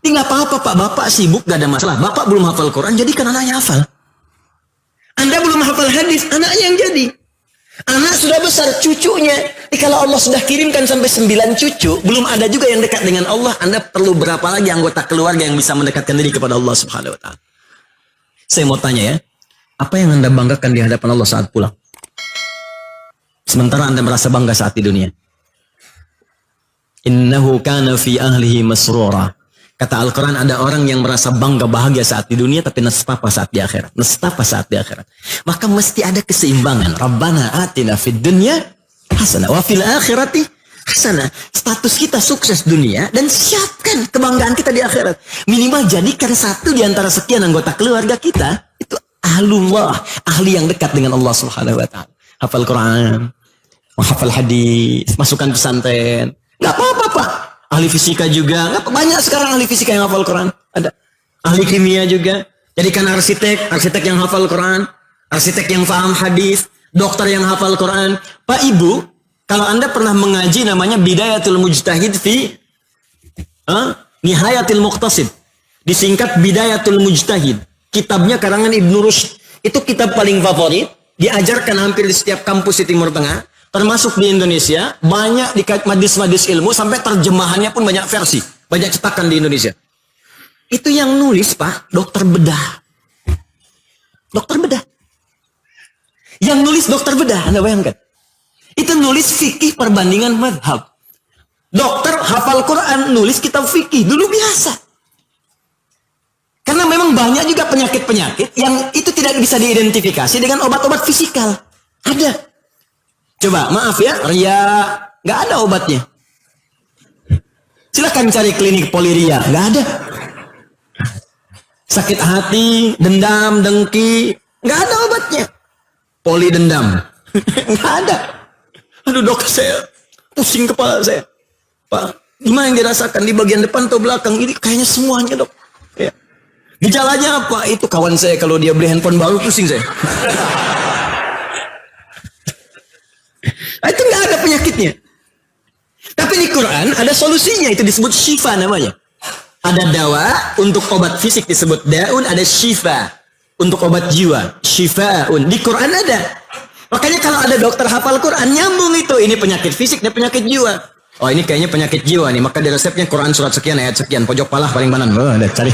Ini nggak apa-apa Pak, Bapak sibuk gak ada masalah. Bapak belum hafal Quran, jadikan anaknya hafal. Anda belum hafal hadis, anaknya yang jadi. Anak sudah besar, cucunya. Jadi kalau Allah sudah kirimkan sampai 9 cucu, belum ada juga yang dekat dengan Allah, Anda perlu berapa lagi anggota keluarga yang bisa mendekatkan diri kepada Allah Subhanahu wa Ta'ala? Saya mau tanya ya, apa yang Anda banggakan di hadapan Allah saat pulang? Sementara Anda merasa bangga saat di dunia. Innahu kana fi ahlihi masrura. Kata Al-Quran, ada orang yang merasa bangga bahagia saat di dunia, tapi nestapa saat di akhirat. Nestapa saat di akhirat. Maka mesti ada keseimbangan. Rabbana atina fid dunya hasanah wa fil akhirati hasanah. Status kita sukses dunia dan siapkan kebanggaan kita di akhirat. Minimal jadikan satu di antara sekian anggota keluarga kita itu ahlullah, ahli yang dekat dengan Allah Subhanahu wa Ta'ala. Hafal Quran, menghafal hadis, masukkan pesantren. Gak apa-apa Pak. Ahli fisika juga, banyak sekarang ahli fisika yang hafal Quran. Ada ahli kimia juga. Jadikan arsitek yang hafal Quran, arsitek yang paham hadis, dokter yang hafal Quran. Pak Ibu, kalau Anda pernah mengaji namanya Bidayatul Mujtahid fi Nihayatil Muqtasid, disingkat Bidayatul Mujtahid. Kitabnya karangan Ibnu Rushd. Itu kitab paling favorit, diajarkan hampir di setiap kampus di Timur Tengah. Termasuk di Indonesia, banyak di madis-madis ilmu, sampai terjemahannya pun banyak versi. Banyak cetakan di Indonesia. Itu yang nulis, Pak, dokter bedah. Dokter bedah. Yang nulis dokter bedah, Anda bayangkan. Itu nulis fikih perbandingan madhab. Dokter hafal Quran, nulis kitab fikih. Dulu biasa. Karena memang banyak juga penyakit-penyakit yang itu tidak bisa diidentifikasi dengan obat-obat fisikal. Ada. Coba, maaf ya, ria, nggak ada obatnya. Silahkan cari klinik poliria, nggak ada. Sakit hati, dendam, dengki, nggak ada obatnya. Poli dendam, nggak ada. Aduh dok, saya pusing kepala saya. Pak, gimana yang dirasakan di bagian depan atau belakang? Ini kayaknya semuanya dok. Ya. Gejalanya apa? Itu kawan saya kalau dia beli handphone baru pusing saya. Itu nggak ada penyakitnya. Tapi di Quran ada solusinya, itu disebut syifa namanya. Ada dawa untuk obat fisik disebut daun, ada syifa untuk obat jiwa, syifaun. Di Quran ada. Makanya kalau ada dokter hafal Quran nyambung itu, ini penyakit fisik dan penyakit jiwa. Oh ini kayaknya penyakit jiwa nih, maka di resepnya Quran surat sekian ayat sekian, pojok palah paling kanan. Oh, ada cari.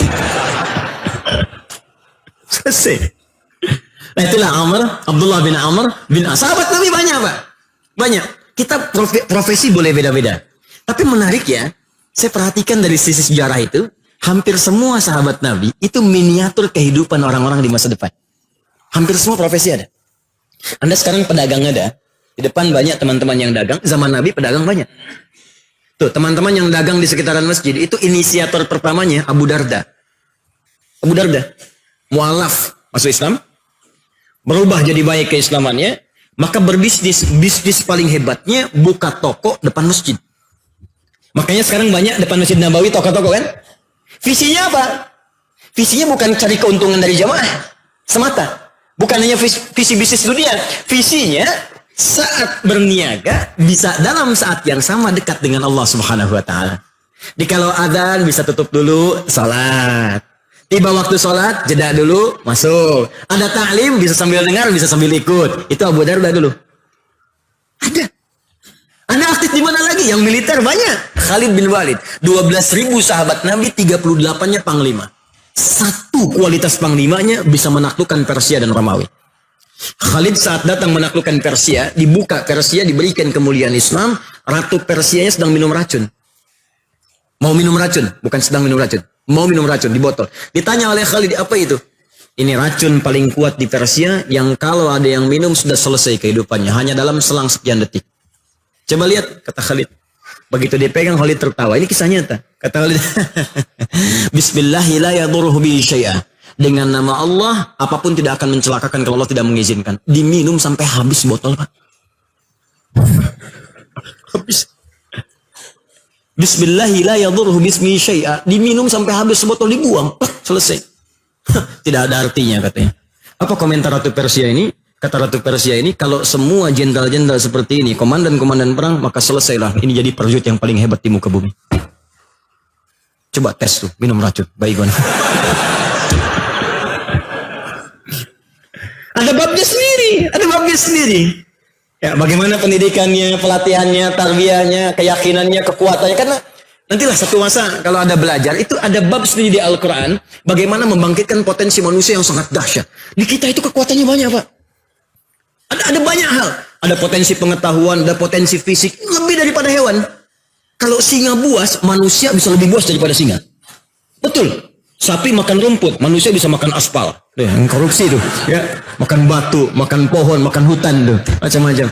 Selesai. Nah itulah Abdullah bin Amr bin As. Sahabat Nabi banyak Pak. Banyak. Kita profesi boleh beda-beda. Tapi menarik ya, saya perhatikan dari sisi sejarah itu, hampir semua sahabat Nabi itu miniatur kehidupan orang-orang di masa depan. Hampir semua profesi ada. Anda sekarang pedagang ada. Di depan banyak teman-teman yang dagang. Zaman Nabi pedagang banyak. Tuh, teman-teman yang dagang di sekitaran masjid, itu inisiator pertamanya Abu Darda. Abu Darda. Mu'alaf. Masuk Islam. Berubah jadi baik keislamannya. Maka bisnis paling hebatnya buka toko depan masjid. Makanya sekarang banyak depan Masjid Nabawi toko-toko kan. Visinya apa? Visinya bukan cari keuntungan dari jamaah semata. Bukan hanya visi bisnis dunia. Visinya saat berniaga bisa dalam saat yang sama dekat dengan Allah Subhanahu wa Ta'ala. Di kalau adzan bisa tutup dulu salat. Tiba waktu sholat, jeda dulu, masuk. Ada ta'lim, bisa sambil dengar, bisa sambil ikut. Itu Abu Darda dulu. Ada. Anda aktif di mana lagi? Yang militer banyak. Khalid bin Walid. 12.000 sahabat Nabi, 38-nya panglima. Satu kualitas panglimanya bisa menaklukkan Persia dan Romawi. Khalid saat datang menaklukkan Persia, dibuka Persia, diberikan kemuliaan Islam, Ratu Persianya sedang minum racun. Mau minum racun, bukan sedang minum racun. Mau minum racun di botol. Ditanya oleh Khalid, apa itu? Ini racun paling kuat di Persia yang kalau ada yang minum sudah selesai kehidupannya. Hanya dalam selang sekian detik. Coba lihat, kata Khalid. Begitu dipegang, Khalid tertawa. Ini kisah nyata. Kata Khalid, Bismillahirrahmanirrahim. Dengan nama Allah, apapun tidak akan mencelakakan kalau Allah tidak mengizinkan. Diminum sampai habis botol, Pak. Habis. Bismillahirrahmanirrahim. Diminum sampai habis sebotol, dibuang. Selesai. Tidak ada artinya katanya. Apa komentar Ratu Persia ini? Kata Ratu Persia ini, kalau semua jenderal-jenderal seperti ini, komandan-komandan perang, maka selesailah. Ini jadi prajurit yang paling hebat di muka bumi. Coba tes tuh, minum racun, baygon. Ada babnya sendiri, ada babnya sendiri. Ya, bagaimana pendidikannya, pelatihannya, tarbiyahnya, keyakinannya, kekuatannya. Karena nantilah satu masa kalau ada belajar, itu ada bab sendiri di Al-Quran, bagaimana membangkitkan potensi manusia yang sangat dahsyat. Di kita itu kekuatannya banyak, Pak. Ada banyak hal. Ada potensi pengetahuan, ada potensi fisik, lebih daripada hewan. Kalau singa buas, manusia bisa lebih buas daripada singa. Betul. Sapi makan rumput, manusia bisa makan aspal. Yang korupsi tuh, ya. Makan batu, makan pohon, makan hutan tuh, macam-macam.